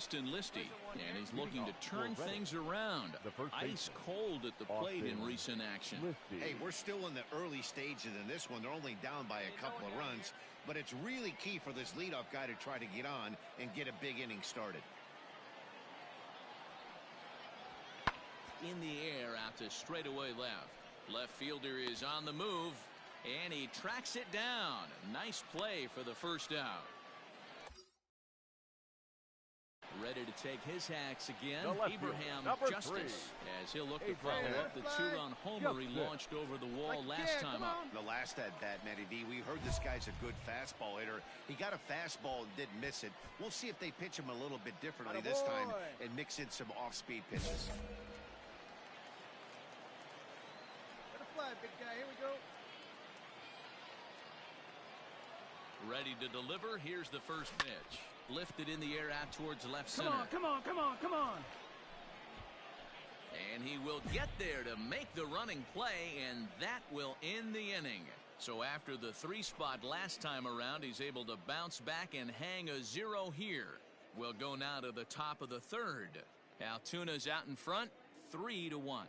Austin Listy, and he's looking to turn things around. Ice cold at the plate in recent action. Hey, we're still in the early stages in this one. They're only down by a couple of runs, but it's really key for this leadoff guy to try to get on and get a big inning started. In the air out to straightaway left. Left fielder is on the move, and he tracks it down. Nice play for the first out. Ready to take his hacks again. Abraham Justice, as he'll look to follow up the two-run homer he launched over the wall last time up. The last at bat, Matty V, we heard this guy's a good fastball hitter. He got a fastball and didn't miss it. We'll see if they pitch him a little bit differently this time and mix in some off-speed pitches. Big guy, here we go. Ready to deliver. Here's the first pitch. Lifted in the air out towards left center. Come on. And he will get there to make the running play, and that will end the inning. So after the 3-spot last time around, he's able to bounce back and hang a 0 here. We'll go now to the top of the third. Altuna's out in front, 3-1.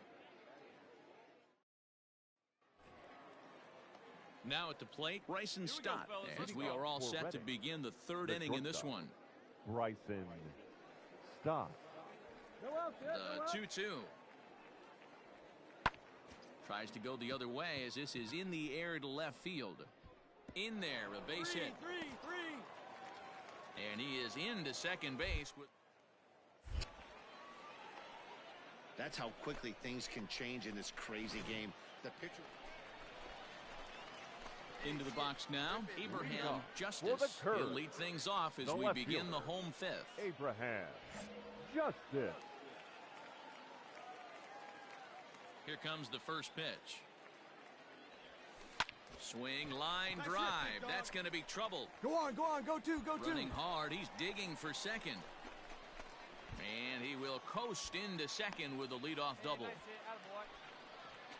Now at the plate, Bryson Stott, as we are all set to begin the third inning in this one. Bryson Stott. The 2-2. Tries to go the other way as this is in the air to left field. In there, a base hit. And he is into second base. That's how quickly things can change in this crazy game. The pitcher... Into the box now, Abraham Justice. He'll lead things off as we begin the home fifth. Abraham Justice. Here comes the first pitch. Swing, line, drive. That's going to be trouble. Go on, go two. Running hard, he's digging for second. And he will coast into second with a leadoff double.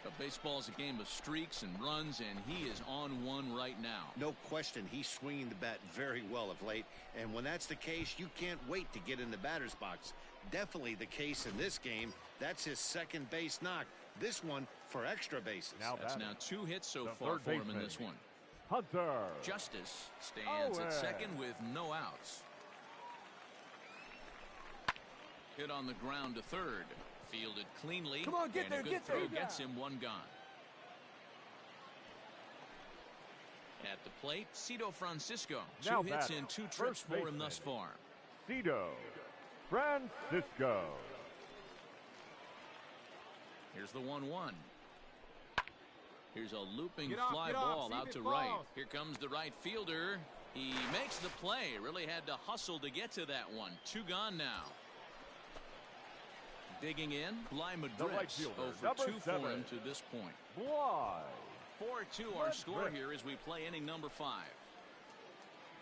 But baseball's a game of streaks and runs, and he is on one right now. No question, he's swinging the bat very well of late. And when that's the case, you can't wait to get in the batter's box. Definitely the case in this game. That's his second base knock. This one for extra bases. That's now 2 hits so far for him in this one. Hunter Justice stands at second with no outs. Hit on the ground to third. Fielded cleanly. Come on, get and there, a good get throw there. Gets him one gone. At the plate, Cito Francisco. 2 hits and 2 trips for him thus far. Cito Francisco. Here's the 1-1. Here's a looping fly ball out to right. Here comes the right fielder. He makes the play. Really had to hustle to get to that one. 2 gone now. Digging in, Bly Madrid, over 2 for him to this point. Bly. 4-2 our score here as we play inning number 5.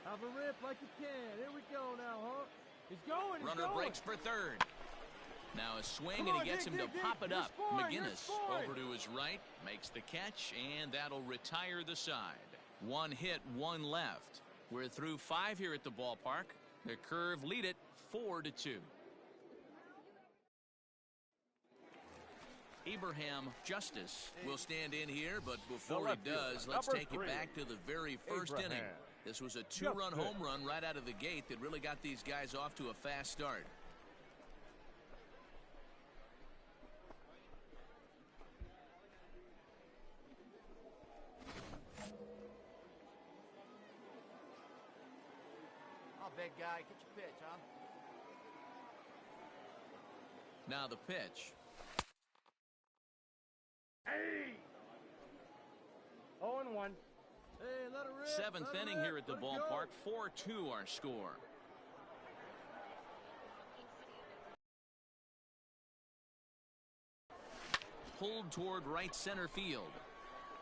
Have a rip like you can. Here we go now, huh? He's going. Runner breaks for third. Now a swing, and he gets him to pop it up. McGinnis over to his right, makes the catch, and that'll retire the side. 1 hit, 1 left. We're through 5 here at the ballpark. The Curve lead it 4-2. Abraham Justice will stand in here, but before he does, let's take it back to the very first inning. This was a 2-run home run right out of the gate that really got these guys off to a fast start. Oh, big guy, get your pitch, huh? Now the pitch. Hey! 0-1. Hey, let her rip. 7th inning here at the ballpark. 4-2 our score. Pulled toward right center field.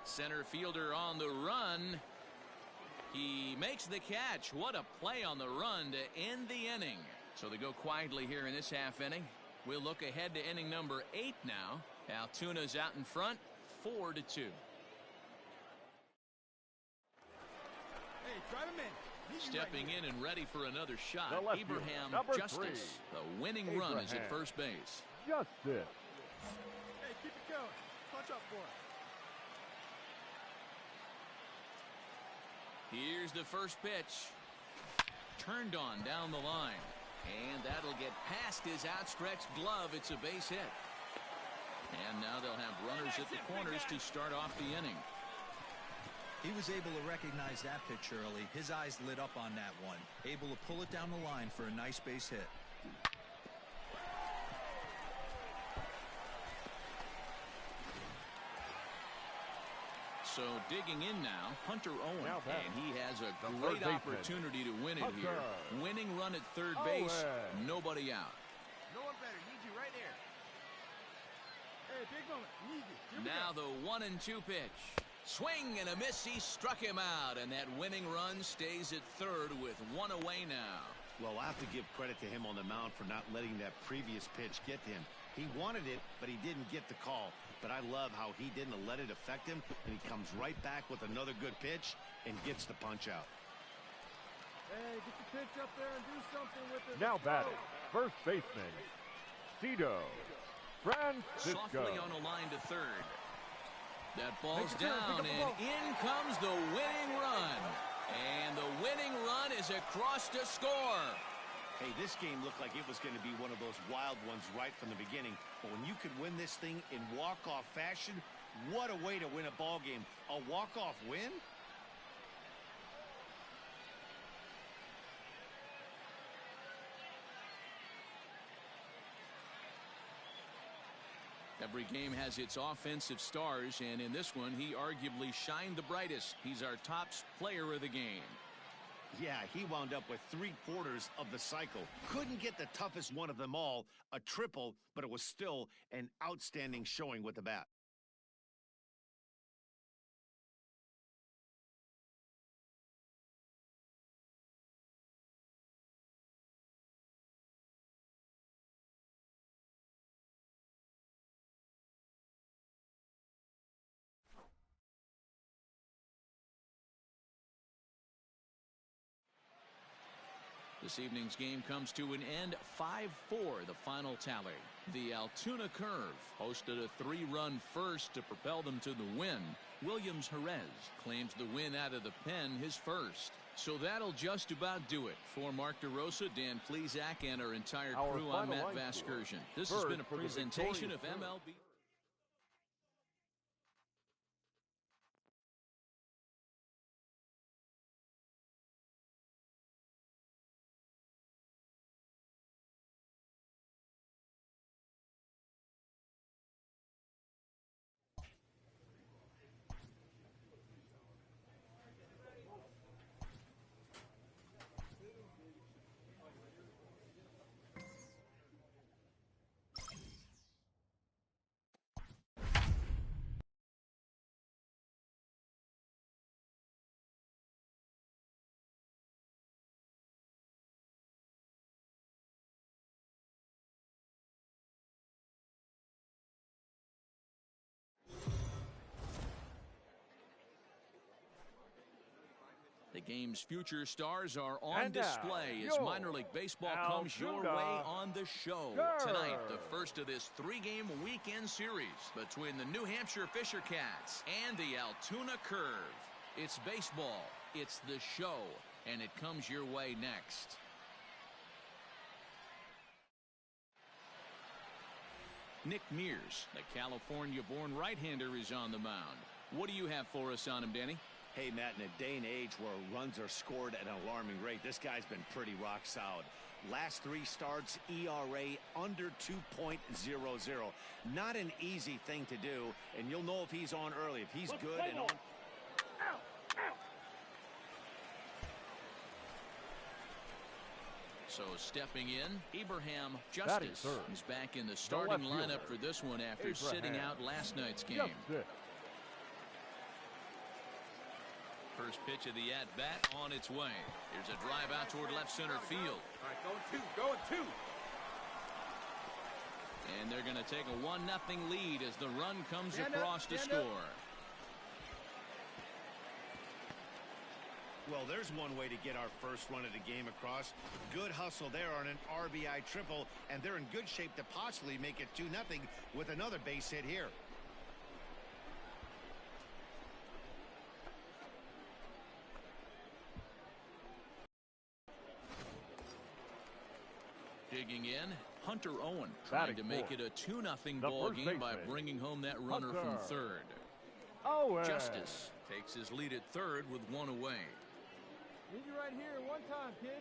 Center fielder on the run. He makes the catch. What a play on the run to end the inning. So they go quietly here in this half inning. We'll look ahead to inning number 8 now. Altuna's out in front, 4-2. Hey, drive him in. Stepping in and ready for another shot, The left fielder, Abraham number 3. Justice. The winning run is at first base. Justice. Hey, keep it going. Punch up for it. Here's the first pitch. Turned on down the line. And that'll get past his outstretched glove. It's a base hit. And now they'll have runners at the corners to start off the inning. He was able to recognize that pitch early. His eyes lit up on that one. Able to pull it down the line for a nice base hit. So digging in now, Hunter Owen. Now And he has a the great third baseman, opportunity to win it Hunter here. Winning run at third base, Owen. nobody out. No one better. Need you right there. Hey, big moment. Need you. Here we Now go. the 1-2 pitch. Swing and a miss. He struck him out. And that winning run stays at third with one away now. Well, I have to give credit to him on the mound for not letting that previous pitch get to him. He wanted it, but he didn't get the call. But I love how he didn't let it affect him, and he comes right back with another good pitch and gets the punch out. Hey, get the pitch up there and do something with it. Now Let's go. batting, first baseman, Cito Francisco. Softly on a line to third. That ball's Take a turn, down, pick up the and ball. in comes the winning run. And the winning run is across to score. Hey, this game looked like it was going to be one of those wild ones right from the beginning. But when you could win this thing in walk-off fashion, what a way to win a ball game. A walk-off win? Every game has its offensive stars, and in this one, he arguably shined the brightest. He's our top player of the game. Yeah, he wound up with 3/4 of the cycle. Couldn't get the toughest one of them all, a triple, but it was still an outstanding showing with the bat. This evening's game comes to an end 5-4, the final tally. The Altoona Curve hosted a 3-run first to propel them to the win. Williams Jerez claims the win out of the pen, his first. So that'll just about do it. For Mark DeRosa, Dan Plesac, and our entire Our crew, I'm final Matt line Vasgersian. score. This has Bird been a for the presentation of victorious MLB. The game's future stars are on And now, display as your minor league baseball comes your Altoona way on the show. Curve. Tonight, the first of this 3-game weekend series between the New Hampshire Fisher Cats and the Altoona Curve. It's baseball, it's the show, and it comes your way next. Nick Mears, the California-born right-hander, is on the mound. What do you have for us on him, Danny? Hey, Matt, in a day and age where runs are scored at an alarming rate, this guy's been pretty rock solid. Last 3 starts, ERA under 2.00. Not an easy thing to do, and you'll know if he's on early. If he's good and on. So stepping in, Abraham Batting Justice. third. He's back in the left starting fielder, lineup for this one after sitting Abraham out last night's game. Justice. First pitch of the at-bat on its way. Here's a drive out toward left center field. All right, going two. And they're going to take a 1-0 lead as the run comes Stand up, across to stand up. score. Well, there's one way to get our first run of the game across. Good hustle there on an RBI triple, and they're in good shape to possibly make it 2-0 with another base hit here. Digging in, Hunter Owen trying to make it a 2-0 ball game by bringing home that runner from third. Justice takes his lead at third with one away. Need you right here one time, kid.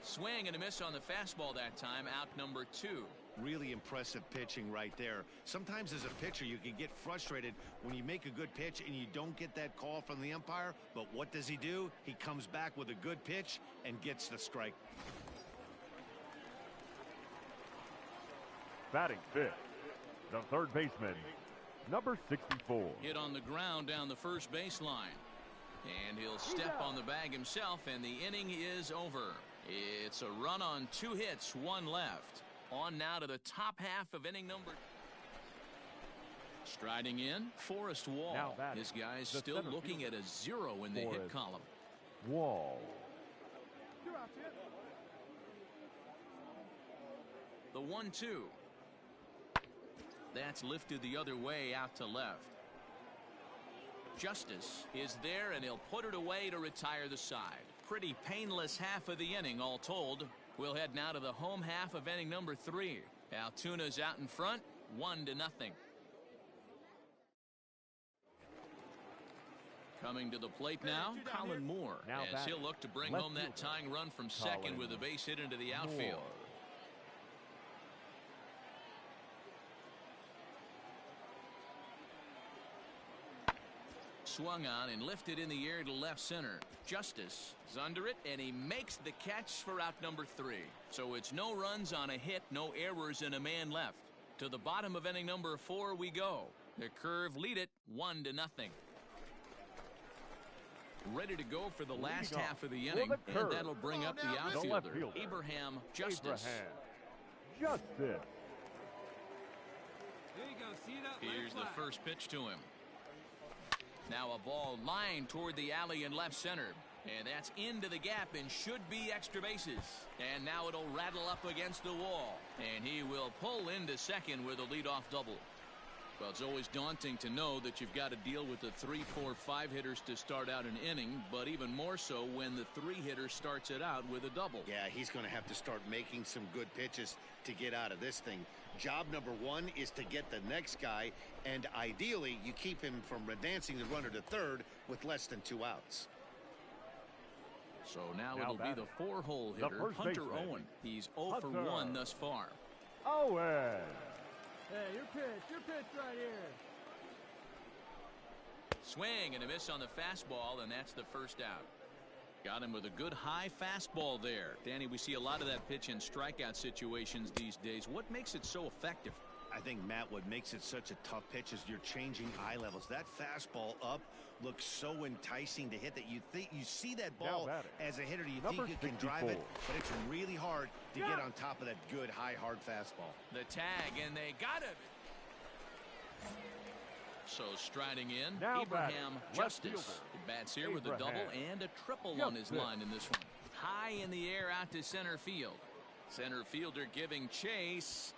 Swing and a miss on the fastball that time, out number 2. Really impressive pitching right there. Sometimes as a pitcher you can get frustrated when you make a good pitch and you don't get that call from the umpire, but what does he do? He comes back with a good pitch and gets the strike. Batting fifth, the third baseman, number 64. Hit on the ground down the first baseline. And he'll step on the bag himself, and the inning is over. It's a run on 2 hits, 1 left. On now to the top half of inning number. Striding in, Forrest Wall. His guys still looking at a 0 in the hit column. Wall. The 1-2. That's lifted the other way out to left. Justice is there, and he'll put it away to retire the side. Pretty painless half of the inning, all told. We'll head now to the home half of inning number 3. Altuna's out in front, 1-0. Coming to the plate now, Colin Moore, as he'll look to bring home that tying run from second with a base hit into the outfield. Swung on and lifted in the air to left center. Justice is under it, and he makes the catch for out number 3. So it's no runs on a hit, no errors, and a man left. To the bottom of inning number 4 we go. The Curve lead it 1-0. Ready to go for the last half of the inning, and that'll bring up the outfielder, Abraham Justice. Justice. There you go. See it up. Here's the first pitch to him. Now a ball lined toward the alley in left center. And that's into the gap and should be extra bases. And now it'll rattle up against the wall. And he will pull into second with a leadoff double. Well, it's always daunting to know that you've got to deal with the 3, 4, 5 hitters to start out an inning, but even more so when the 3 hitter starts it out with a double. Yeah, he's going to have to start making some good pitches to get out of this thing. Job number 1 is to get the next guy, and ideally you keep him from advancing the runner to third with less than 2 outs. So now it'll be the 4-hole hitter, Hunter Owen. He's 0 for 1 thus far. Owen. Hey, your pitch right here. Swing and a miss on the fastball, and that's the first out. Got him with a good high fastball there. Danny, we see a lot of that pitch in strikeout situations these days. What makes it so effective? I think, Matt, what makes it such a tough pitch is you're changing eye levels. That fastball up looks so enticing to hit that you see that ball as a hitter, you think you can drive it, but it's really hard to get on top of that good high hard fastball. The tag, and they got it. So striding in, Abraham Justice. He bats here with a double and a triple on his line in this one. High in the air out to center field. Center fielder giving chase.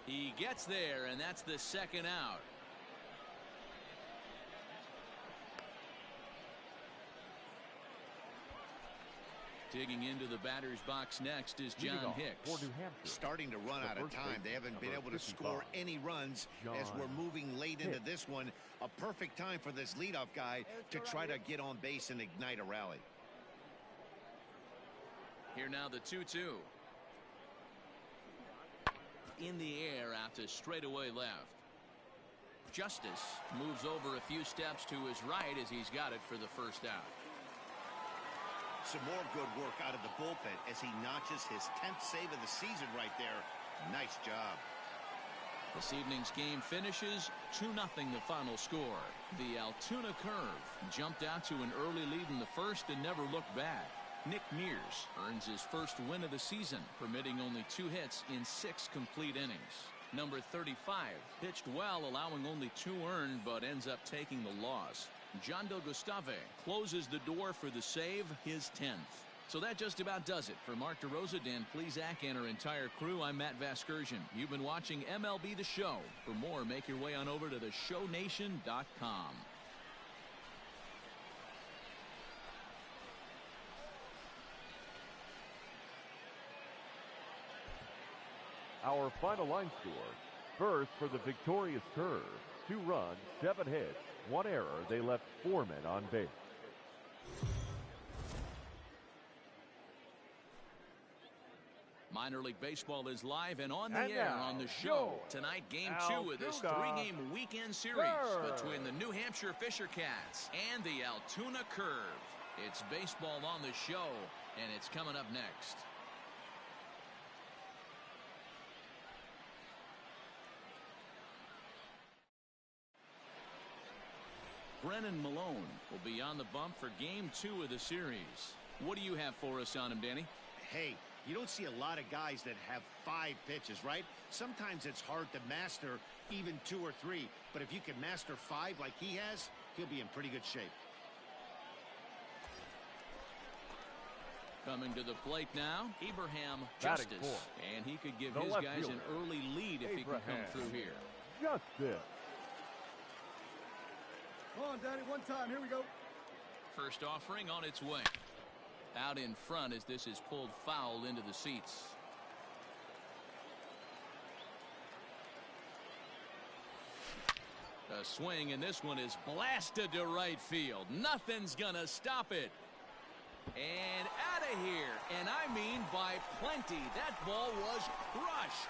He gets there, and that's the second out. Digging into the batter's box next is John Hicks. Starting to run out of time. They haven't been able to score any runs as we're moving late into this one. A perfect time for this leadoff guy to try to get on base and ignite a rally. Here now the 2-2. In the air out to straightaway left. Justice moves over a few steps to his right as he's got it for the first out. Some more good work out of the bullpen as he notches his 10th save of the season right there. Nice job. This evening's game finishes 2-0 the final score. The Altoona Curve jumped out to an early lead in the first and never looked back. Nick Mears earns his first win of the season, permitting only 2 hits in 6 complete innings. Number 35 pitched well, allowing only 2 earned, but ends up taking the loss. Jondo Gustave closes the door for the save, his 10th. So that just about does it. For Mark DeRosa, Dan Plesac, and our entire crew, I'm Matt Vasgersian. You've been watching MLB The Show. For more, make your way on over to theshownation.com. Our final line score. First for the victorious Curve. 2 runs, 7 hits, 1 error. They left 4 men on base. Minor League Baseball is live and on the air on the show. Tonight, Game 2 of this 3-game weekend series between the New Hampshire Fisher Cats and the Altoona Curve. It's baseball on the show, and it's coming up next. Brennan Malone will be on the bump for Game 2 of the series. What do you have for us on him, Danny? Hey, you don't see a lot of guys that have 5 pitches, right? Sometimes it's hard to master even 2 or 3. But if you can master 5 like he has, he'll be in pretty good shape. Coming to the plate now, Abraham Justice. And he could give his guys an early lead if he can come through here. Justice. Come on, Danny, one time. Here we go. First offering on its way. Out in front as this is pulled foul into the seats. A swing, and this one is blasted to right field. Nothing's gonna stop it. And out of here. And I mean by plenty. That ball was crushed.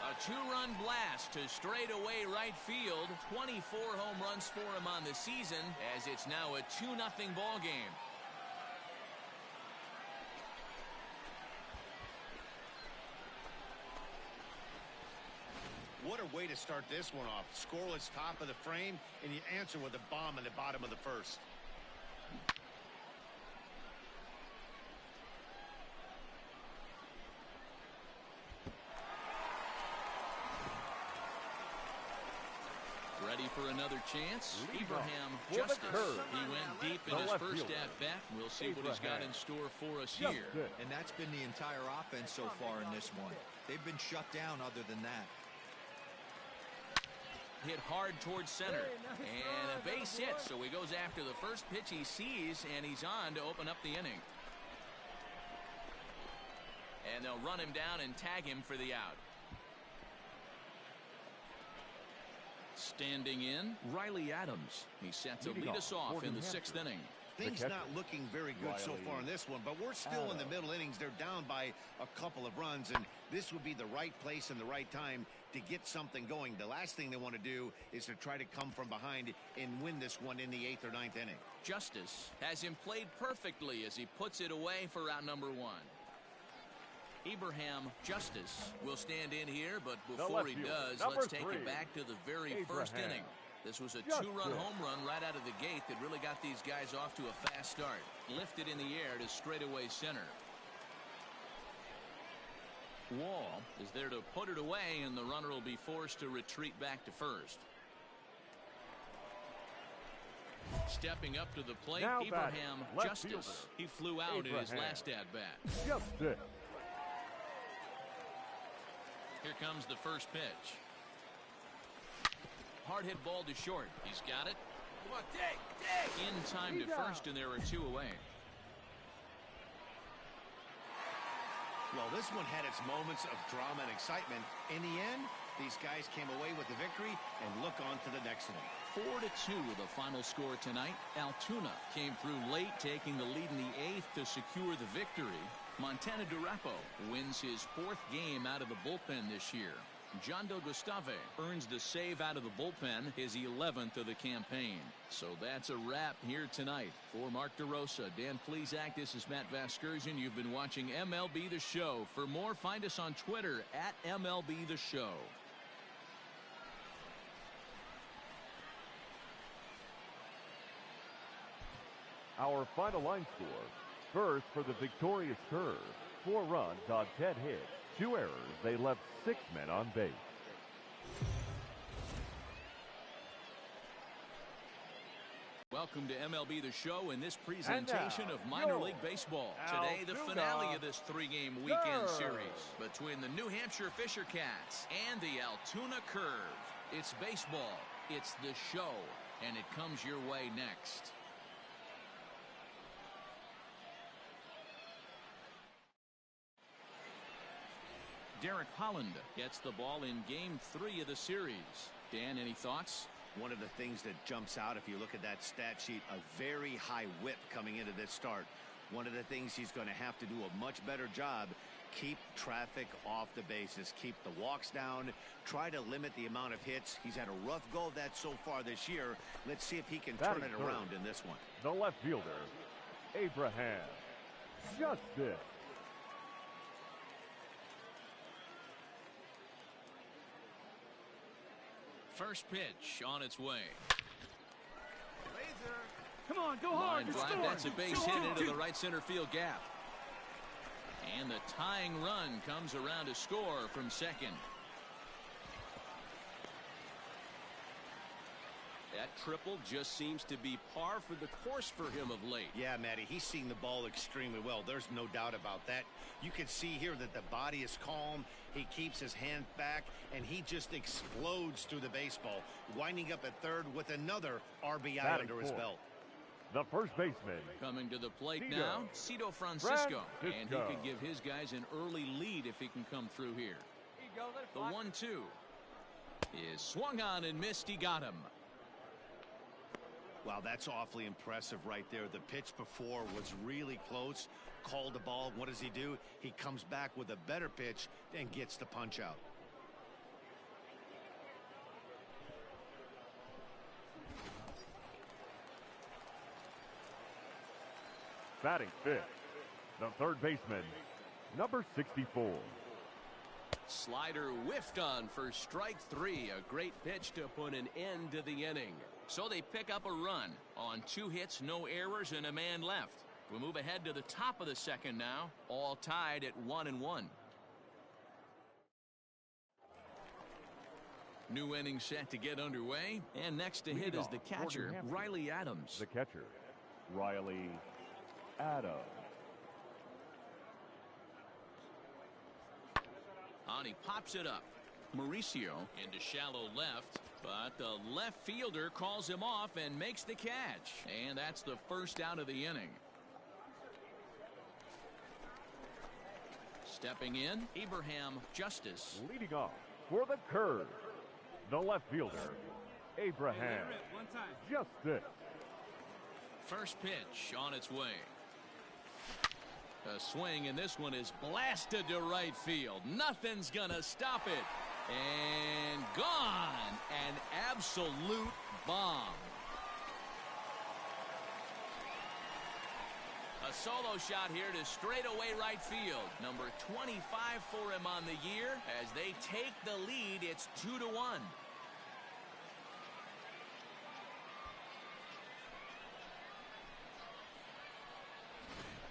A 2-run blast to straightaway right field. 24 home runs for him on the season, as it's now a 2-0 ball game. What a way to start this one off. Scoreless top of the frame, and you answer with a bomb in the bottom of the first. Ready for another chance? Abraham Justice. He went deep in his first at-bat. We'll see what he's got in store for us here. And that's been the entire offense so far in this one. They've been shut down other than that. Hit hard towards center. And a base hit, so he goes after the first pitch he sees, and he's on to open up the inning. And they'll run him down and tag him for the out. Standing in, Riley Adams. He set to lead us off in the 6th inning. Things not looking very good so far in this one, but we're still in the middle innings. They're down by a couple of runs, and this would be the right place and the right time to get something going. The last thing they want to do is to try to come from behind and win this one in the 8th or 9th inning. Justice has him played perfectly as he puts it away for out number 1. Abraham Justice will stand in here, but before he does, let's take it back to the very first inning. This was a 2-run home run right out of the gate that really got these guys off to a fast start. Lifted in the air to straightaway center. Wall is there to put it away, and the runner will be forced to retreat back to first. Stepping up to the plate, now Abraham Justice. Fielder. He flew out in his last at-bat. Justice. Here comes the first pitch. Hard hit ball to short. He's got it. Come on, dig. In time to first, and there are 2 away. Well, this one had its moments of drama and excitement. In the end, these guys came away with the victory and look on to the next one. 4-2 the final score tonight. Altoona came through late, taking the lead in the 8th to secure the victory. Montana Durapo wins his 4th game out of the bullpen this year. Jondo Gustave earns the save out of the bullpen, his 11th of the campaign. So that's a wrap here tonight. For Mark DeRosa, Dan Plesac, this is Matt Vasgersian. You've been watching MLB The Show. For more, find us on Twitter at MLB The Show. Our final line score. First for the victorious Curve. 4 runs on 10 hits. 2 errors. They left 6 men on base. welcome to MLB The Show in this presentation of minor league baseball. Today, the finale of this three-game weekend series between the New Hampshire Fisher Cats and the Altoona Curve. It's baseball, it's the show, and it comes your way next. Derek Holland gets the ball in Game 3 of the series. Dan, any thoughts? One of the things that jumps out, if you look at that stat sheet, a very high whip coming into this start. One of the things he's going to have to do a much better job, keep traffic off the bases, keep the walks down, try to limit the amount of hits. He's had a rough go of that so far this year. Let's see if he can turn it around in this one. The left fielder, Abraham Justice. First pitch on its way. Come on, go hard. Line drive, that's a base hit into the right center field gap. And the tying run comes around to score from second. That triple just seems to be par for the course for him of late. Yeah, Matty, he's seeing the ball extremely well. There's no doubt about that. You can see here that the body is calm. He keeps his hand back, and he just explodes through the baseball, winding up at third with another RBI under his belt. The first baseman. Coming to the plate now, Cito Francisco. And he could give his guys an early lead if he can come through here. The 1-2 is swung on and missed. He got him. Wow, that's awfully impressive right there. The pitch before was really close. Called the ball. What does he do? He comes back with a better pitch and gets the punch out. Batting fifth, the third baseman, number 64. Slider whiffed on for strike 3. A great pitch to put an end to the inning. So they pick up a run on 2 hits, no errors, and a man left. We move ahead to the top of the second now, all tied at 1-1. New inning set to get underway, and next to hit is the catcher, Riley Adams. The catcher, Riley Adams. On he pops it up. Mauricio into shallow left, but the left fielder calls him off and makes the catch. And that's the first out of the inning. Stepping in, Abraham Justice. Leading off for the Curve, the left fielder, Abraham Justice. First pitch on its way. A swing, and this one is blasted to right field. Nothing's gonna stop it. And gone. An absolute bomb. A solo shot here to straightaway right field. Number 25 for him on the year. As they take the lead, it's 2-1.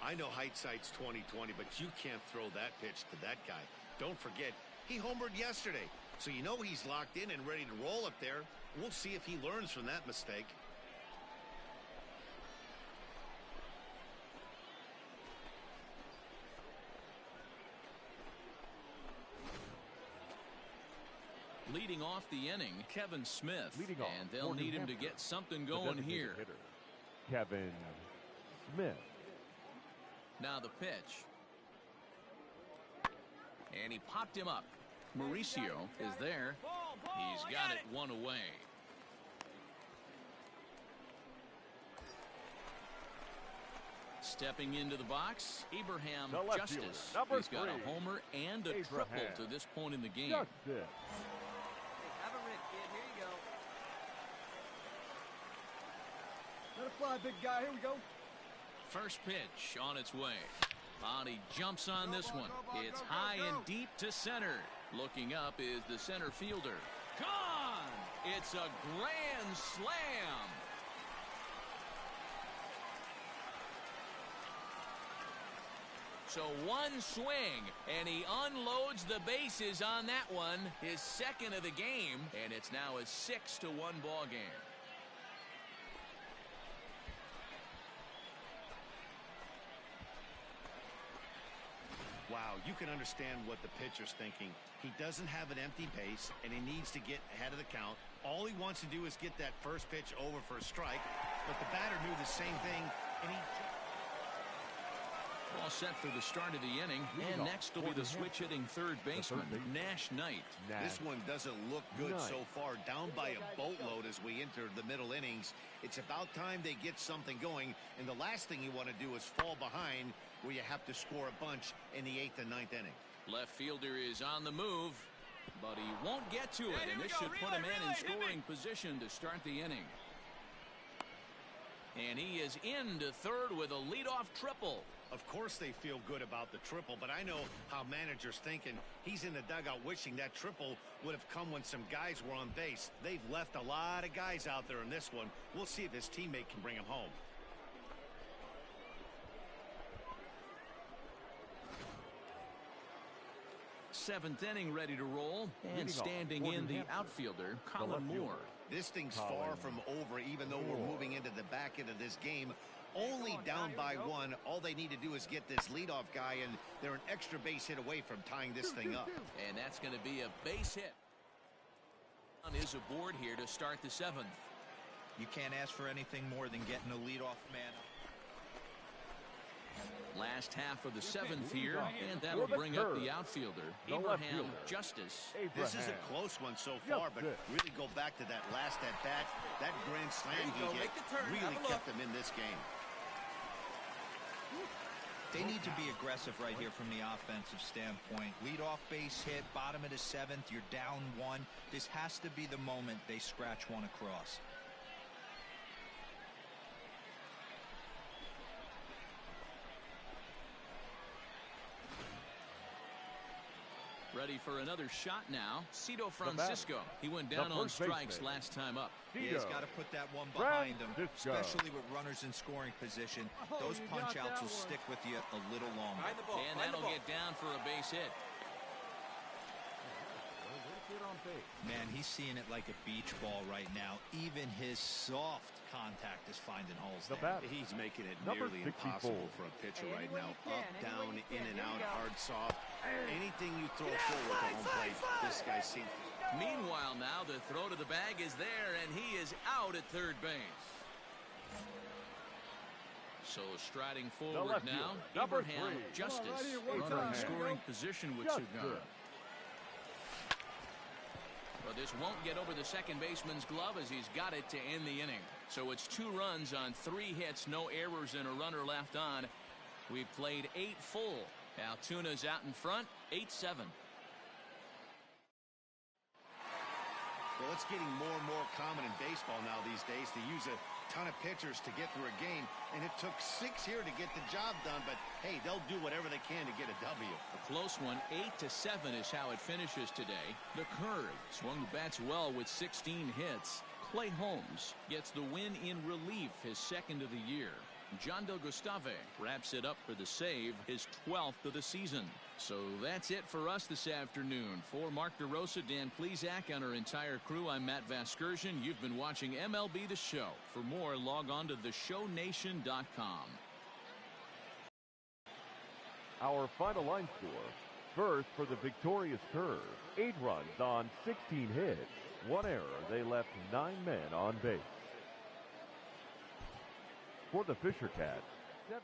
I know hindsight's 20/20, but you can't throw that pitch to that guy. Don't forget, he homered yesterday, so you know he's locked in and ready to roll up there. We'll see if he learns from that mistake. Leading off the inning, Kevin Smith. Leading off and they'll need him to get something going here. Hitter, Kevin Smith. Now the pitch. And he popped him up. Mauricio is there. He's got it one away. Stepping into the box, Abraham Justice. He's got a homer and a triple to this point in the game. Have a rip, kid. Here you go. Let it fly, big guy. Here we go. First pitch on its way. He jumps on this one. It's high and deep to center. Looking up is the center fielder. Gone! It's a grand slam. So one swing, and he unloads the bases on that one. His second of the game, and it's now a 6-1 ball game. Wow, you can understand what the pitcher's thinking. He doesn't have an empty base, and he needs to get ahead of the count. All he wants to do is get that first pitch over for a strike, but the batter knew the same thing, and he... All set for the start of the inning, and next will be the switch-hitting third baseman, Nash Knight. This one doesn't look good so far. Down by a boatload as we enter the middle innings. It's about time they get something going, and the last thing you want to do is fall behind where you have to score a bunch in the 8th and 9th inning. Left fielder is on the move, but he won't get to it, and this should put him in scoring position to start the inning. And he is into third with a leadoff triple. Of course they feel good about the triple, but I know how managers thinking. He's in the dugout wishing that triple would have come when some guys were on base. They've left a lot of guys out there in this one. We'll see if his teammate can bring him home. Seventh inning ready to roll, and standing in the outfielder, Colin Moore. This thing's far from over, even though we're moving into the back end of this game. Only down by one. All they need to do is get this leadoff guy, and they're an extra base hit away from tying this thing up. And that's going to be a base hit. Is aboard here to start the 7th. You can't ask for anything more than getting a leadoff man. Last half of the 7th here, and that'll bring up the outfielder, Abraham Justice. This is a close one so far, but really go back to that last at-bat. That grand slam he hit really kept them in this game. They need to be aggressive right here from the offensive standpoint. Leadoff base hit, bottom of the 7th, you're down 1. This has to be the moment they scratch one across. Ready for another shot now. Cito Francisco. He went down on strikes last time up. Yeah, he's got to put that one behind him, especially with runners in scoring position. Those punch outs will stick with you a little longer. And that'll get down for a base hit. Man, he's seeing it like a beach ball right now. Even his soft contact is finding holes there. He's making it nearly impossible for a pitcher right now. Up, down, in and out, hard, soft. Anything you throw forward to home plate, this guy seems. Meanwhile, now the throw to the bag is there, and he is out at third base. So striding forward now, Abraham Justice, runner in scoring position with two guns. But this won't get over the second baseman's glove as he's got it to end the inning. So it's 2 runs on 3 hits, no errors, and a runner left on. We've played 8 full. Altuna's out in front, 8-7. Well, it's getting more and more common in baseball now these days to use a ton of pitchers to get through a game, and it took 6 here to get the job done, but hey, they'll do whatever they can to get a W. A close one, 8-7 is how it finishes today. The Curve swung the bats well with 16 hits. Clay Holmes gets the win in relief, his 2nd of the year. John Del Gustave wraps it up for the save, his 12th of the season. So that's it for us this afternoon. For Mark DeRosa, Dan Plesac, and our entire crew, I'm Matt Vasgersian. You've been watching MLB The Show. For more, log on to theshownation.com. Our final line score. First for the victorious Curve. 8 runs on 16 hits. 1 error. They left 9 men on base. For the Fisher Cats, 7.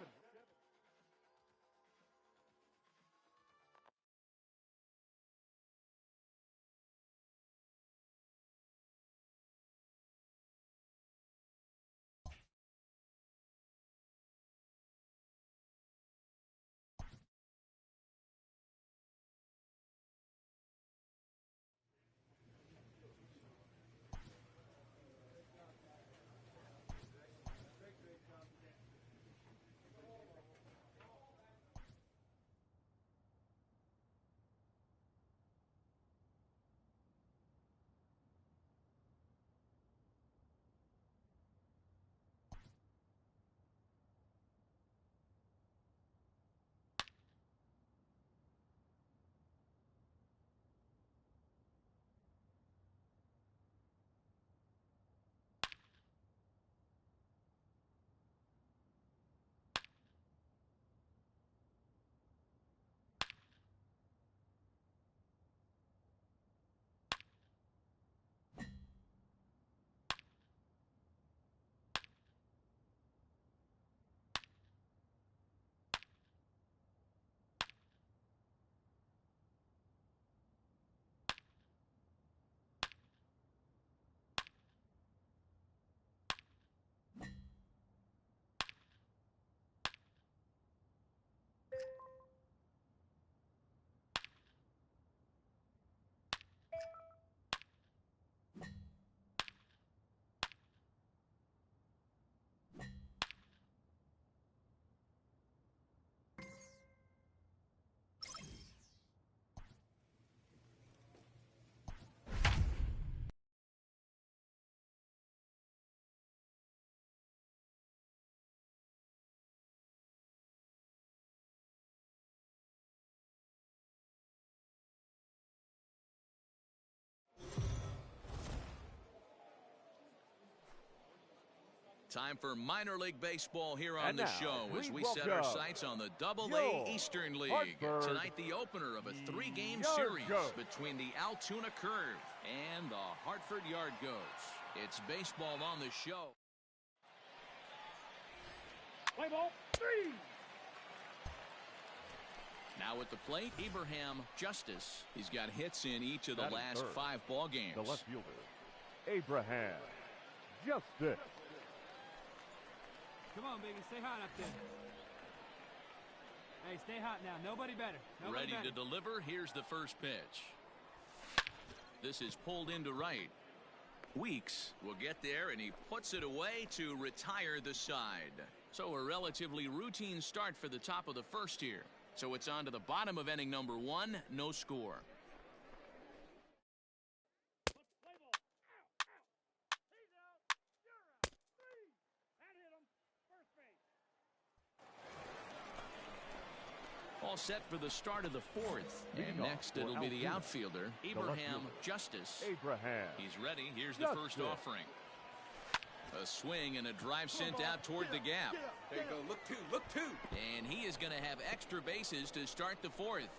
Time for minor league baseball here on And the now, show as please we set our welcome sights on the Double your A Eastern League. Hartford Tonight, the opener of a 3-game Yard series Goats. between the Altoona Curve and the Hartford Yard Goats. It's baseball on the show. Play ball. 3. Now at the plate, Abraham Justice. He's got hits in each of the Batting last third, 5 ball games. The left fielder, Abraham Justice. Come on, baby. Stay hot up there. Hey, stay hot now. Nobody better. Nobody Ready better. to deliver. Here's the first pitch. This is pulled into right. Weeks will get there, and he puts it away to retire the side. So a relatively routine start for the top of the first here. So it's on to the bottom of inning number 1. No score. Play ball. He's out. You're out. 3. That hit him. First base. All set for the start of the 4th. And Leading off next for it'll be the Altoona, outfielder, the left Abraham fielder, Justice. Abraham. He's ready. Here's the first Justice. offering. A swing and a drive sent out toward the gap. There you go. Look two. Look two. And he is going to have extra bases to start the 4th.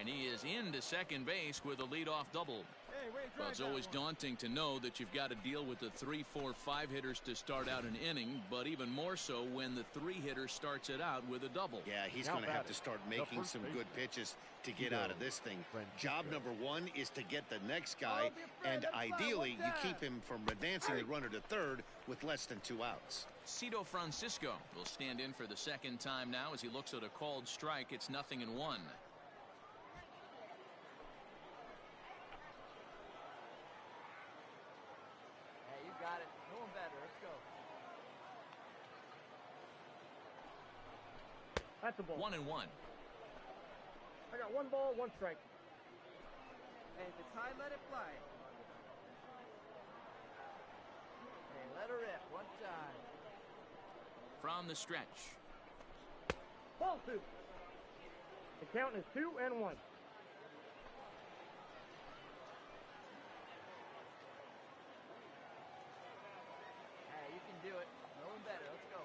And he is into second base with a leadoff double. Hey, Ray, Well, it's drive always that one. daunting to know that you've got to deal with the 3, 4, 5 hitters to start out an inning, but even more so when the 3 hitter starts it out with a double. Yeah, he's Now going to have batting, to start the making first some baseman, good pitches to get Tito out of this thing. Francisco. Job number 1 is to get the next guy, Don't be afraid, and let's fly, ideally one you time. keep him from advancing the runner to third with less than 2 outs. Cito Francisco will stand in for the second time now as he looks at a called strike. It's 0-1. Hey, you got it. No one better. Let's go. That's the ball. 1-1. I got 1 ball, 1 strike. Hey, if it's high, let it fly. Hey, let her rip. One time. From the stretch. Ball 2. The count is 2 and 1. Hey, you can do it. No one better. Let's go.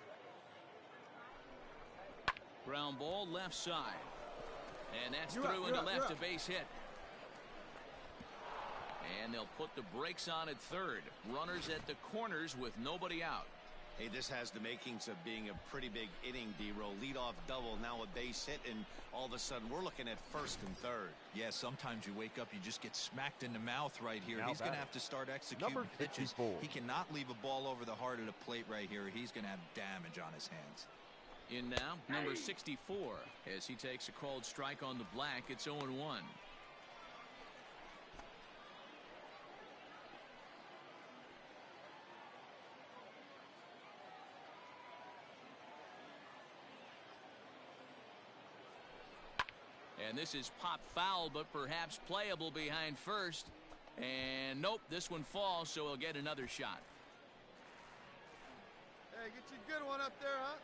Ground ball left side. And that's You're through up, into you're up, left, you're a up. base hit. And they'll put the brakes on at third. Runners at the corners with nobody out. Hey, this has the makings of being a pretty big inning, D-Roll. Leadoff double, now a base hit, and all of a sudden we're looking at first and third. Yeah, sometimes you wake up, you just get smacked in the mouth right here. Now He's going to batting, have to start executing number pitches. 64. He cannot leave a ball over the heart of the plate right here. He's going to have damage on his hands. In now, number 64. As he takes a called strike on the black, it's 0-1. And this is pop foul, but perhaps playable behind first. And nope, this one falls, so he'll get another shot. Hey, get you a good one up there, huh?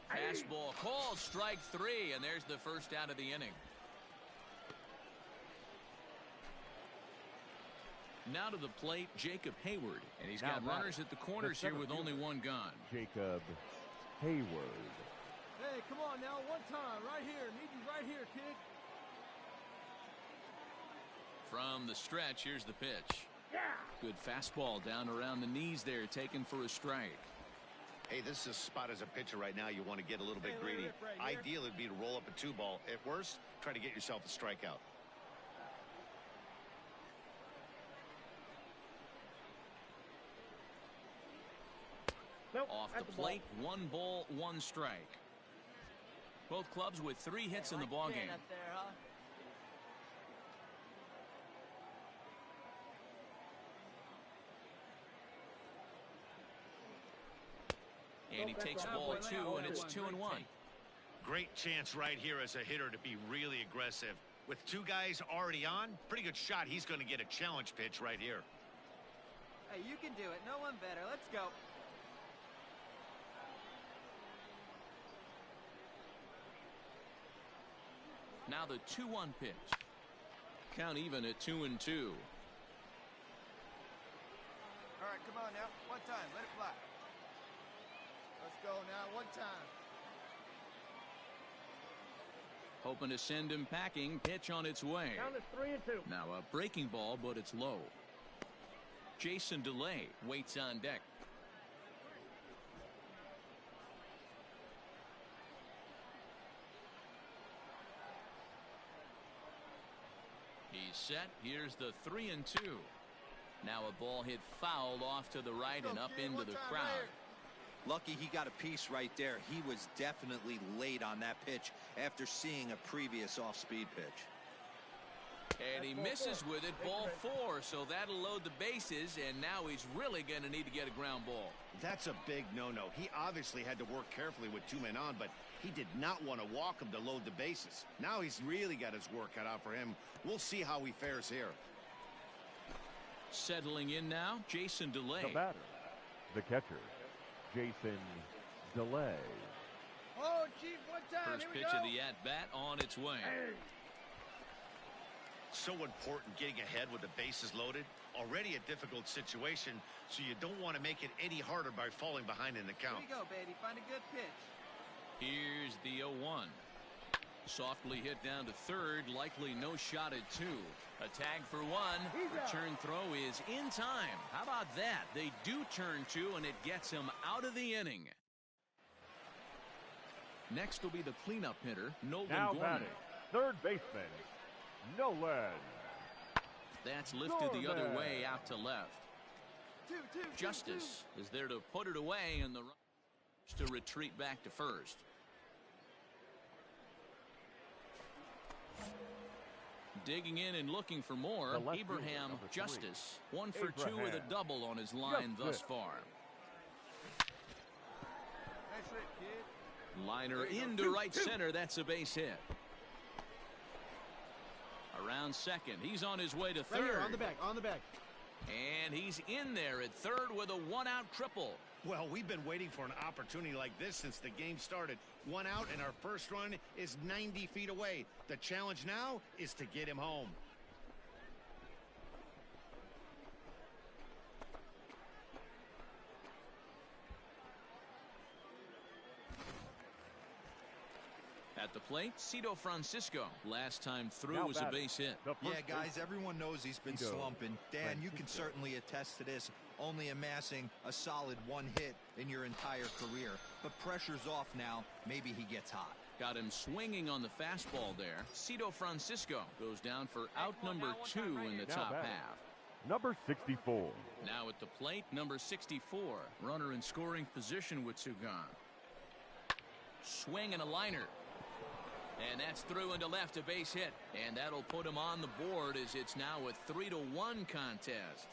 Fastball called, strike 3, and there's the first out of the inning. Now to the plate, Jacob Hayward, and he's Now got batting, runners at the the corners here center with only fielder, 1 gone. Jacob Hayward. Hey, come on now. 1 time. Right here. Need you right here, kid. From the stretch, here's the pitch. Yeah. Good fastball down around the knees there, taken for a strike. Hey, this is a spot as a pitcher right now. You want to get a little bit Hey, greedy. rip right here. Ideal would be to roll up a 2 ball. At worst, try to get yourself a strikeout. Nope. Off that's the ball. plate, 1 ball, 1 strike. Both clubs with 3 hits in the ball game. Up there, huh? And he takes ball 2, and it's 2-1. Great chance right here as a hitter to be really aggressive. With 2 guys already on, pretty good shot. He's going to get a challenge pitch right here. Hey, you can do it. No one better. Let's go. Now the 2-1 pitch. Count even at 2-2. right, come on now. One time, let it fly. Let's go now, one time. Hoping to send him packing. Pitch on its way. Count is 3-2. Now a breaking ball, but it's low. Jason DeLay waits on deck. He's set. Here's the 3-2. Now a ball hit foul off to the right and up into the crowd. Lucky he got a piece right there. He was definitely late on that pitch after seeing a previous off-speed pitch. And he misses with it, ball 4, so that'll load the bases, and now he's really going to need to get a ground ball. That's a big no-no. He obviously had to work carefully with 2 men on, but he did not want to walk him to load the bases. Now he's really got his work cut out for him. We'll see how he fares here. Settling in now, Jason DeLay. The batter, the catcher, Jason DeLay. Oh, Chief, one time. First Here we pitch go. of the at-bat on its way. So important getting ahead with the bases loaded. Already a difficult situation, so you don't want to make it any harder by falling behind in the count. Here you go, baby. Find a good pitch. Here's the 0-1. Softly hit down to third, likely no shot at 2. A tag for 1. Return throw is in time. How about that? They do turn 2, and it gets him out of the inning. Next will be the cleanup hitter, Nolan Now Gorman. batting, third baseman, Nolan. That's lifted the other Gorman. way out to left. Justice is there to put it away, and the runners to retreat back to first. Digging in and looking for more, The left Abraham fielder, number 3. Justice. 1 for 2 with a Abraham double on his line thus Justice. far. That's it, kid. Liner into right center. That's a base hit. Around second. He's on his way to third. Right here, on the back, on the back. And he's in there at third with a 1-out triple. Well, we've been waiting for an opportunity like this since the game started. 1 out, and our first run is 90 feet away. The challenge now is to get him home. At the plate, Cito Francisco. Last time through Now was a batting, base hit. the Yeah, first guys, baseman, everyone knows he's been Cito slumping. Dan, you can Francisco. certainly attest to this, only amassing a solid 1 hit in your entire career. But pressure's off now. Maybe he gets hot. Got him swinging on the fastball there. Cito Francisco goes down for out number 2 in the Now top batting, half. number 64. Now at the plate, number 64. Runner in scoring position with 2 gone. Swing and a liner. And that's through into left, a base hit. And that'll put him on the board as it's now a 3-1 contest.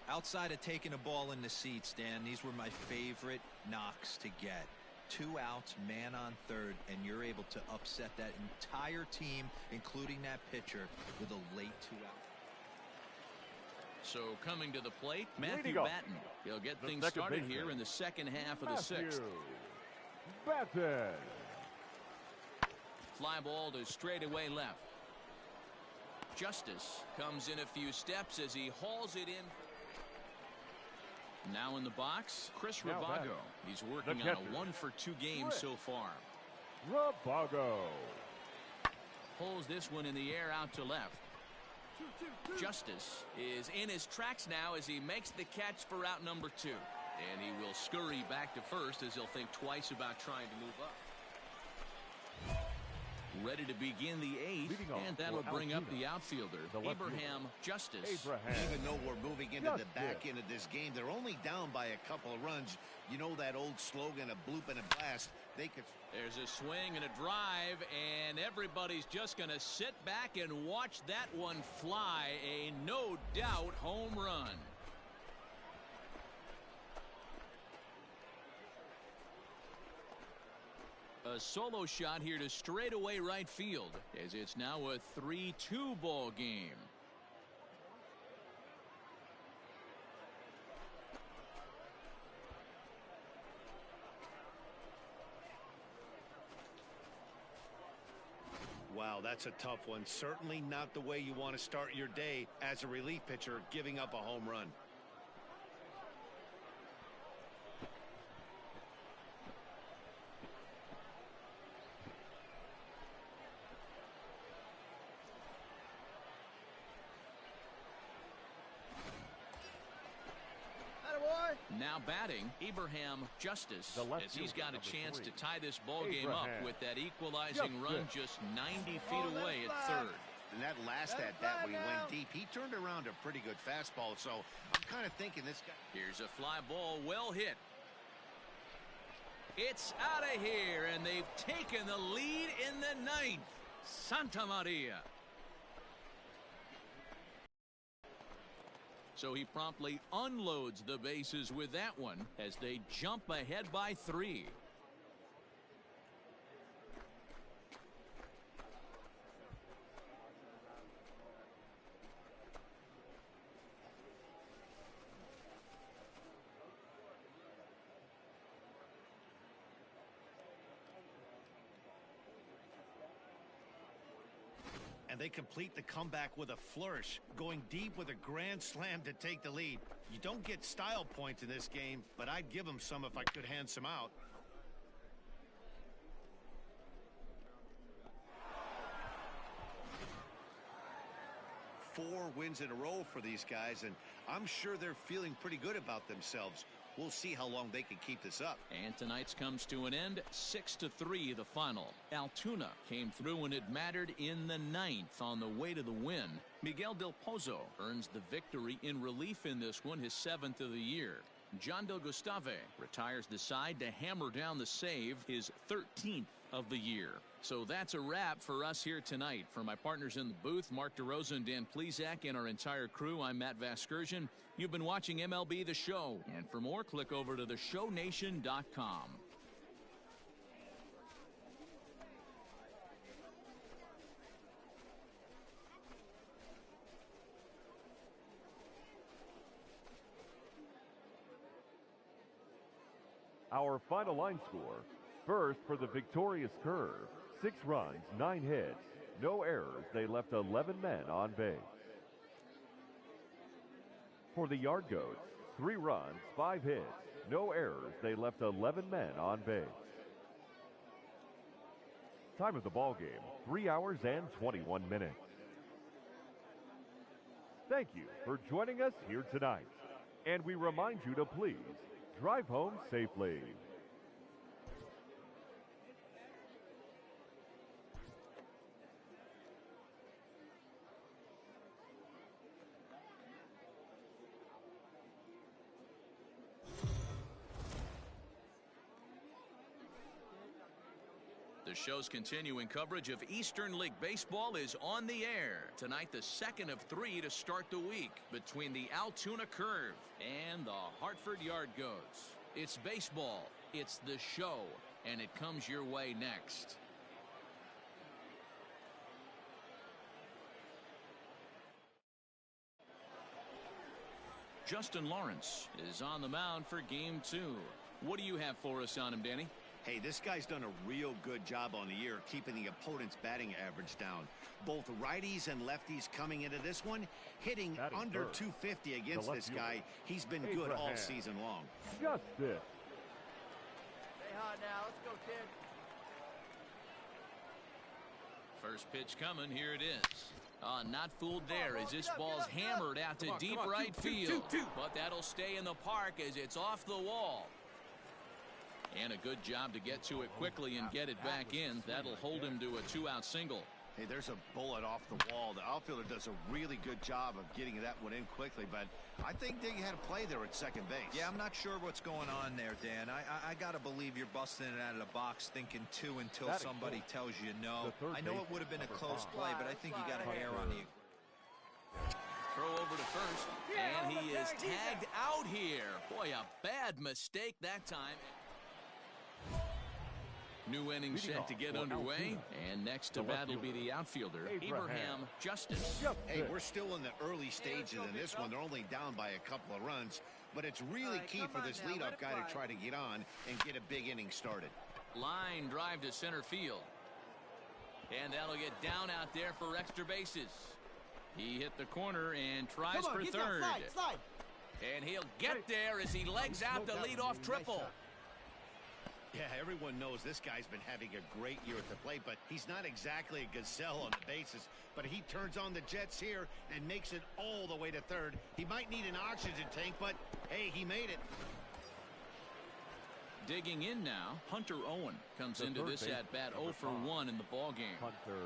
Outside of taking a ball in the seats, Dan, these were my favorite knocks to get. 2 outs, man on third, and you're able to upset that entire team, including that pitcher, with a late 2 out. So coming to the plate, Matthew Leading off, Batten. He'll get the things second started baseman, here in the second half of the Matthew 6th. Batten. Fly ball to straightaway left. Justice comes in a few steps as he hauls it in. Now in the box, Chris Now Rabago. batting, He's working the on catcher, a 1-for-2 game Chris so far. Rabago. Pulls this one in the air out to left. Justice is in his tracks now as he makes the catch for out number 2. And he will scurry back to first as he'll think twice about trying to move up. Ready to begin the 8th, Leading off and that'll for bring up Alcina, the outfielder, the left Abraham Justice. Abraham. Even though we're moving into the back Justice. end of this game, they're only down by a couple of runs. You know that old slogan, a bloop and a blast. They could. There's a swing and a drive, and everybody's just going to sit back and watch that one fly. A no doubt home run. A solo shot here to straightaway right field as it's now a 3-2 ball game. Wow, that's a tough one. Certainly not the way you want to start your day as a relief pitcher, giving up a home run. Now batting, Abraham Justice, as he's got a chance to tie this ball game up with that equalizing run just 90 feet away at third. And that last at-bat when he went deep, he turned around a pretty good fastball. So I'm kind of thinking this guy. Here's a fly ball, well hit. It's out of here, and they've taken the lead in the ninth. Santa Maria. So he promptly unloads the bases with that one as they jump ahead by 3. And they complete the comeback with a flourish, going deep with a grand slam to take the lead. You don't get style points in this game, but I'd give them some if I could hand some out. Four wins in a row for these guys, and I'm sure they're feeling pretty good about themselves. We'll see how long they can keep this up. And tonight's comes to an end, 6-3 the final. Altoona came through when it mattered in the ninth on the way to the win. Miguel Del Pozo earns the victory in relief in this one, his 7th of the year. John Del Gustave retires the side to hammer down the save, his 13th of the year. So that's a wrap for us here tonight. For my partners in the booth, Mark DeRosa and Dan Plesac, and our entire crew, I'm Matt Vasgersian. You've been watching MLB The Show. And for more, click over to theshownation.com. Our final line score. First for the victorious Curve. 6 runs, 9 hits, no errors. They left 11 men on base. For the Yard Goats, 3 runs, 5 hits, no errors. They left 11 men on base. Time of the ball game, 3 hours and 21 minutes. Thank you for joining us here tonight. And we remind you to please drive home safely. The show's continuing coverage of Eastern League Baseball is on the air. Tonight, the second of 3 to start the week between the Altoona Curve and the Hartford Yard Goats. It's baseball, it's the show, and it comes your way next. Justin Lawrence is on the mound for game 2. What do you have for us on him, Danny? Hey, this guy's done a real good job on the year keeping the opponent's batting average down. Both righties and lefties coming into this one, hitting Batting under first. 250 against this guy. He's been good all season long. Justice. Stay hot now. Let's go, kid. First pitch coming. Here it is. Not fooled there as this ball's hammered out to deep right field. But that'll stay in the park as it's off the wall. And a good job to get to it quickly and get it back in. That'll hold him to a 2-out single. Hey, there's a bullet off the wall. The outfielder does a really good job of getting that one in quickly, but I think they had a play there at second base. Yeah, I'm not sure what's going on there, Dan. I got to believe you're busting it out of the box thinking 2 until somebody tells you no. I know it would have been a close play, but I think you got to err on the... Throw over to first, and he is tagged out here. Boy, a bad mistake that time. New inning set to get underway, and next to bat will be the outfielder, Abraham Justice. Hey, we're still in the early stages in this one. They're only down by a couple of runs, but it's really key for this leadoff guy to try to get on and get a big inning started. Line drive to center field. And that'll get down out there for extra bases. He hit the corner and tries for third. Slide. And he'll get there as he legs out the leadoff triple. Yeah, everyone knows this guy's been having a great year at the plate, but he's not exactly a gazelle on the bases. But he turns on the jets here and makes it all the way to third. He might need an oxygen tank, but hey, he made it. Digging in now, Hunter Owen comes The into third this baseman, at-bat 0 number for 5. 1 in the ball game. Hunter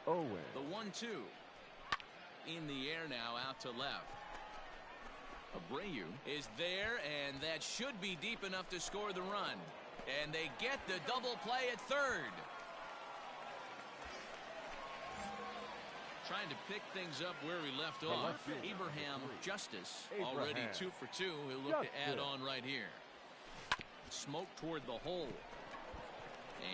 Owen. The 1-2. In the air now, out to left. Abreu is there, and that should be deep enough to score the run. And they get the double play at third. Trying to pick things up where we left off. Abraham Justice already 2 for 2. He'll look to add on right here. Smoke toward the hole.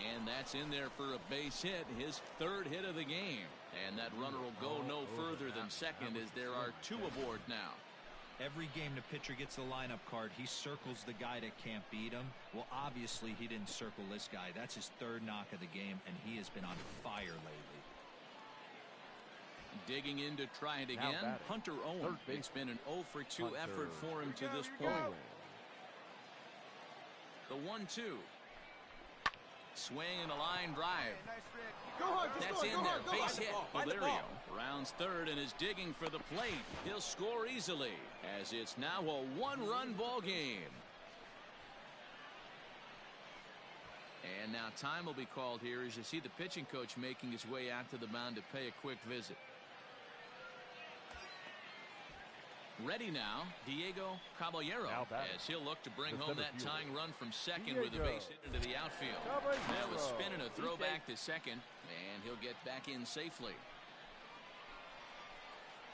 And that's in there for a base hit, his third hit of the game. And that runner will go no further than second as there are 2 aboard now. Every game the pitcher gets the lineup card, he circles the guy that can't beat him. Well, obviously he didn't circle this guy. That's his 3rd knock of the game, and he has been on fire lately. Digging in to try it again. Hunter Owen. It's been an 0 for 2 effort for him to this point. The 1-2. Swing and a line drive. That's in there. Base hit. Valerio rounds third and is digging for the plate. He'll score easily as it's now a 1-run ball game. And now time will be called here as you see the pitching coach making his way out to the mound to pay a quick visit. Ready now, Diego Caballero, as he'll look to bring home that tying run from second with a base hit into the outfield. That was spinning a throwback to second, and he'll get back in safely.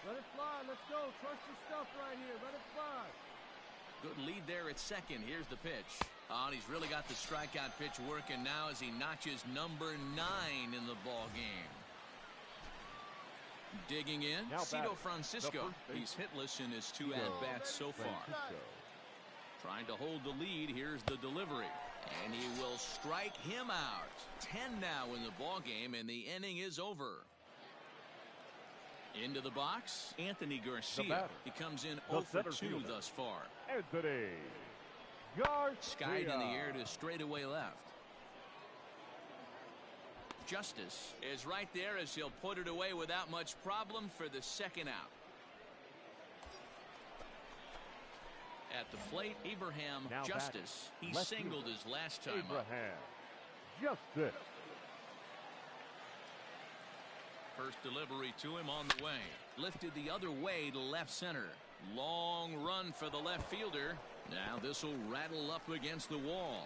Let it fly. Let's go. Trust your stuff right here. Let it fly. Good lead there at second. Here's the pitch. Oh, and he's really got the strikeout pitch working now as he notches number 9 in the ball game. Digging in, Cito Francisco. He's hitless in his 2 at-bats so far. Trying to hold the lead. Here's the delivery. And he will strike him out. 10 now in the ball game, and the inning is over. Into the box, Anthony Garcia. He comes in 0 for 2 thus far. Anthony Garcia. Skied in the air to straightaway left. Justice is right there as he'll put it away without much problem for the second out. At the plate, Abraham Justice. He singled his last time up. Justice. First delivery to him on the way. Lifted the other way to left center. Long run for the left fielder. Now this will rattle up against the wall.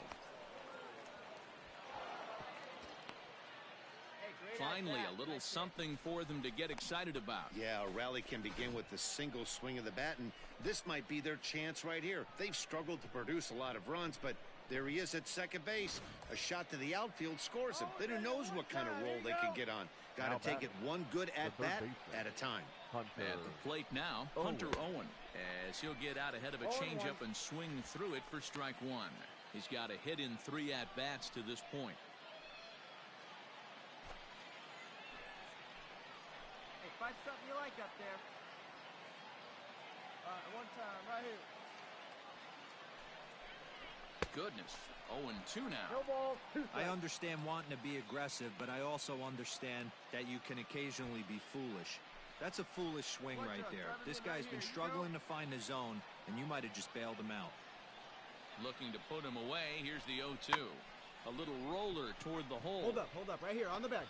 Finally, a little something for them to get excited about. Yeah, a rally can begin with the single swing of the bat, and this might be their chance right here. They've struggled to produce a lot of runs, but there he is at second base. A shot to the outfield scores him. Then who knows what kind of roll they can get on. Got to take it one good at-bat at a time. At the plate now, Hunter Owen, as he'll get out ahead of a changeup and swing through it for strike 1. He's got a hit in 3 at-bats to this point. Find something you like up there. All right, one time, right here. Goodness. 0-2 now. No ball. I understand wanting to be aggressive, but I also understand that you can occasionally be foolish. That's a foolish swing right there. This guy's been struggling to find the zone, and you might have just bailed him out. Looking to put him away. Here's the 0-2. A little roller toward the hole. Hold up, right here on the back.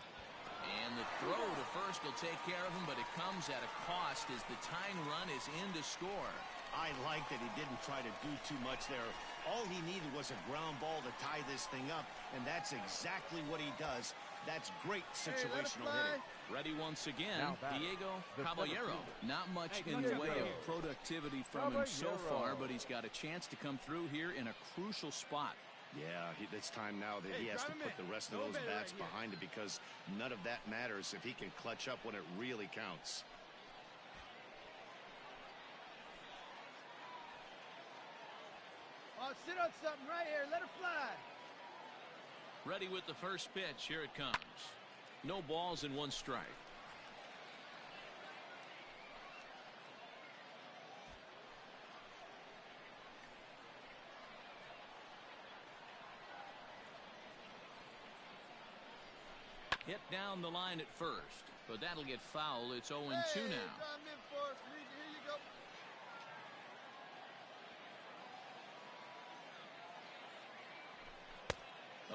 And the throw to first will take care of him, but it comes at a cost as the tying run is in to score. I like that he didn't try to do too much there. All he needed was a ground ball to tie this thing up, and that's exactly what he does. That's great situational hitting. Ready once again, Diego Caballero. Not much in the way of productivity from him so far, but he's got a chance to come through here in a crucial spot. Yeah, it's time now that he has to put the rest of those bats behind it because none of that matters if he can clutch up when it really counts. Oh, sit on something right here. Let it fly. Ready with the first pitch. Here it comes. No balls and 1 strike. Hit down the line at first, but that'll get foul. It's 0-2 now. Here you go.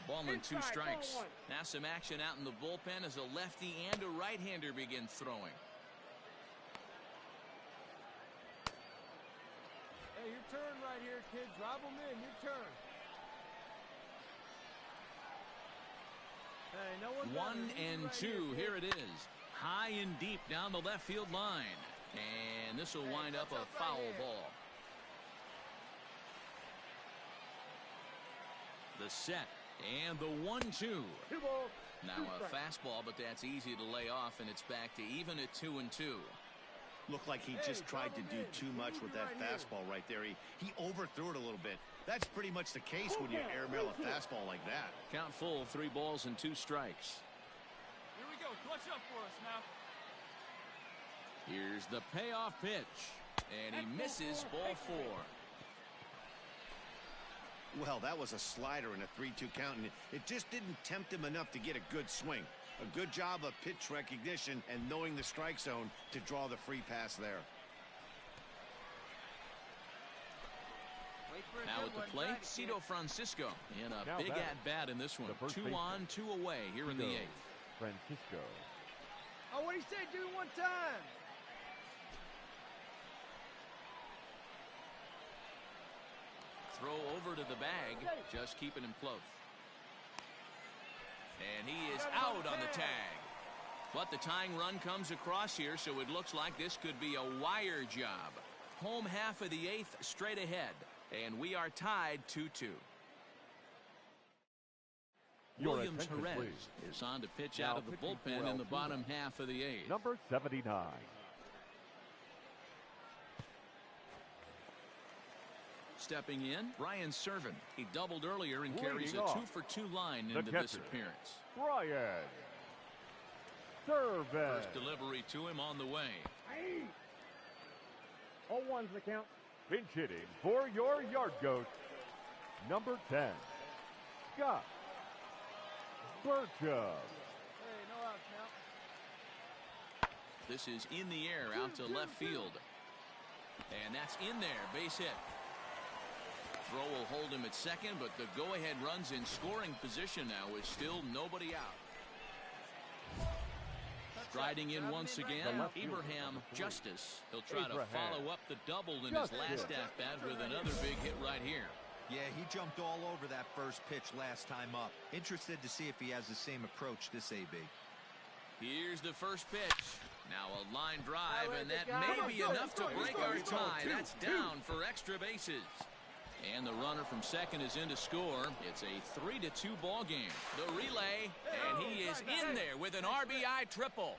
Ball and 2 Inside, strikes. ball 1. Now some action out in the bullpen as a lefty and a right-hander begin throwing. Hey, your turn right here, kid. Drive them in. Your turn. Hey, no one. 1-2. Here it is. High and deep down the left field line. And this will wind up a foul ball. The set. And the 1-2. 2 balls. Now a fastball, but that's easy to lay off, and it's back to even at 2-2. Looked like he just tried to do too much with that fastball right there. He overthrew it a little bit. That's pretty much the case when you airmail a fastball like that. Count full, 3 balls and 2 strikes. Here we go. Clutch up for us now. Here's the payoff pitch. And he misses ball 4. Well, that was a slider in a 3-2 count, and it just didn't tempt him enough to get a good swing. A good job of pitch recognition and knowing the strike zone to draw the free pass there. Now at the plate, Cito Francisco in a big at-bat in this one. 2 on, 2 away here in the 8th. Francisco. Oh, what do you say? Do it one time. Throw over to the bag, just keeping him close. And he is out on the tag. But the tying run comes across here, so it looks like this could be a wire job. Home half of the 8th straight ahead. And we are tied 2-2. William Perez is on to pitch out of the bullpen in the bottom half of the 8th. Number 79. Stepping in, Brian Serven. He doubled earlier and carries a 2-for-2 line into this appearance. Brian Serven. First delivery to him on the way. 0-1's the count. Pinch hitting for your yard goat, number 10, Scott Burcham. Hey, no outs now. This is in the air out to left field. And that's in there, base hit. Throw will hold him at second, but the go-ahead runs in scoring position now with still nobody out. Striding in once again, Abraham Justice. He'll try to follow up the double in his last at-bat with another big hit right here. Yeah, he jumped all over that first pitch last time up. Interested to see if he has the same approach this AB. Here's the first pitch. Now a line drive, and that may be enough to break our tie. That's down for extra bases. And the runner from second is in to score. It's a 3-2 ball game. The relay, and he is in there with an RBI triple.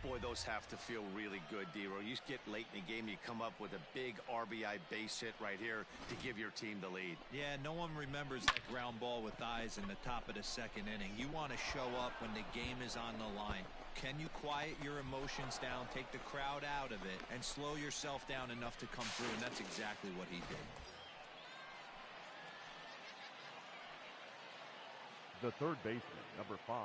Boy, those have to feel really good, D-Row. You get late in the game, you come up with a big RBI base hit right here to give your team the lead. Yeah, no one remembers that ground ball with eyes in the top of the second inning. You want to show up when the game is on the line. Can you quiet your emotions down, take the crowd out of it, and slow yourself down enough to come through? And that's exactly what he did. The third baseman, number 5.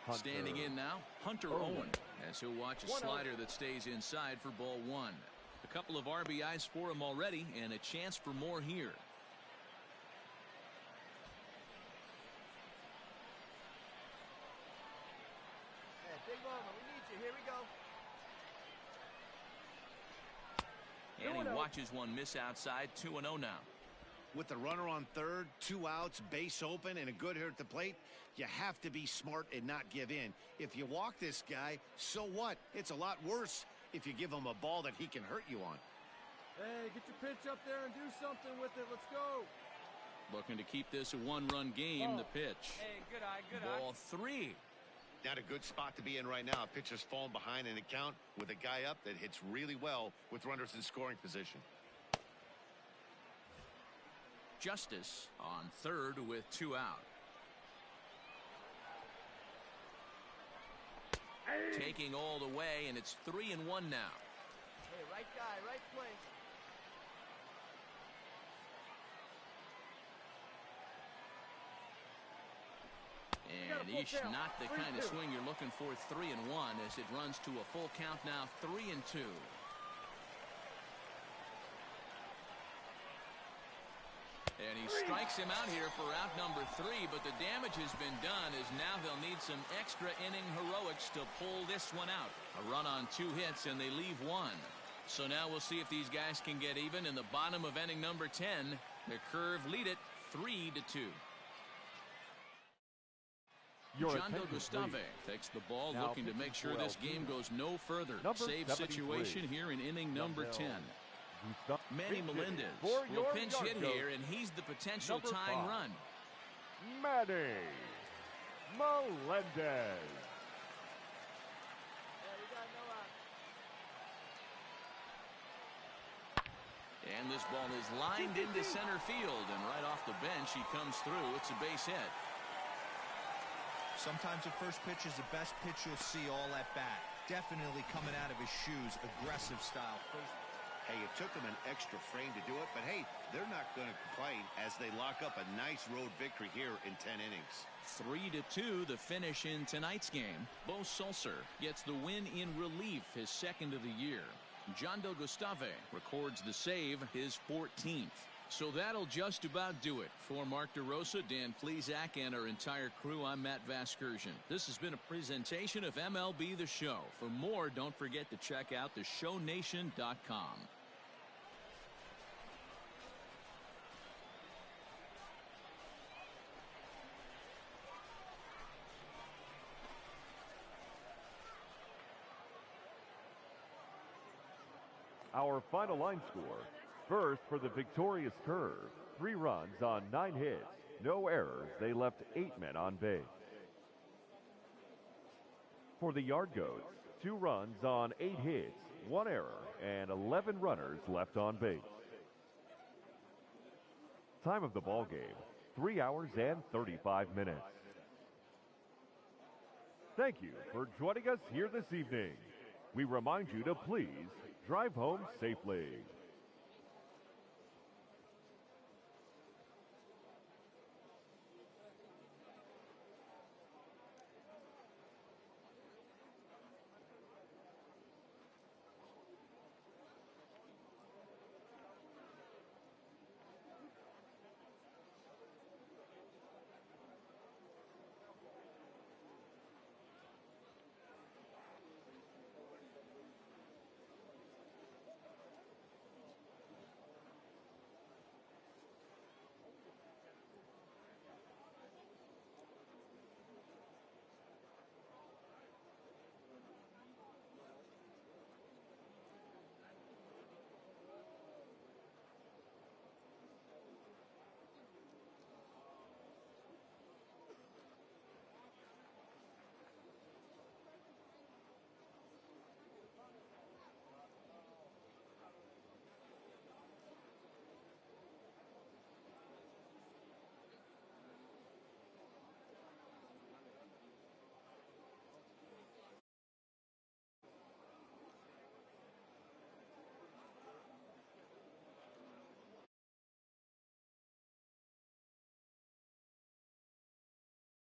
Hunter Standing in now, Hunter Owen, as he'll watch a slider that stays inside for ball 1. A couple of RBIs for him already, and a chance for more here. Hey, big moment. We need you. Here we go. And he watches one miss outside. 2-0 now. With the runner on third, 2 outs, base open, and a good hitter at the plate, you have to be smart and not give in. If you walk this guy, so what? It's a lot worse if you give him a ball that he can hurt you on. Hey, get your pitch up there and do something with it. Let's go. Looking to keep this a 1-run game. The pitch. Hey, good eye, good Ball 3. Not a good spot to be in right now. A pitcher's falling behind in a count with a guy up that hits really well with runners in scoring position. Justice on third with 2 out. Taking all the way, and it's 3-1 now. Hey, right guy, right place. And he's not the kind of swing you're looking for. 3-1 as it runs to a full count now. 3-2. And he strikes strikes him out here for out number 3, but the damage has been done as now they'll need some extra inning heroics to pull this one out. A run on 2 hits and they leave 1. So now we'll see if these guys can get even in the bottom of inning number 10. The Curve lead it 3-2. Jondo Gustave takes the ball, now looking to make sure this game goes no further. Number Save 73. situation here in inning number 10. Manny Melendez for will your pinch hit Yankees. here, and he's the potential Number tying 5. run. Manny Melendez. Yeah, you got no out. And this ball is lined into center field, and right off the bench he comes through. It's a base hit. Sometimes the first pitch is the best pitch you'll see all at bat. Definitely coming out of his shoes, aggressive style. Hey, it took them an extra frame to do it, but hey, they're not going to complain as they lock up a nice road victory here in 10 innings. 3-2 the finish in tonight's game. Bo Sulcer gets the win in relief, his 2nd of the year. Jondo Gustave records the save, his 14th. So that'll just about do it. For Mark DeRosa, Dan Plesac, and our entire crew, I'm Matt Vasgersian. This has been a presentation of MLB The Show. For more, don't forget to check out theshownation.com. Our final line score. First for the victorious Curve. 3 runs on 9 hits. No errors. They left 8 men on base. For the Yard Goats, 2 runs on 8 hits, 1 error, and 11 runners left on base. Time of the ball game, 3 hours and 35 minutes. Thank you for joining us here this evening. We remind you to please drive home safely.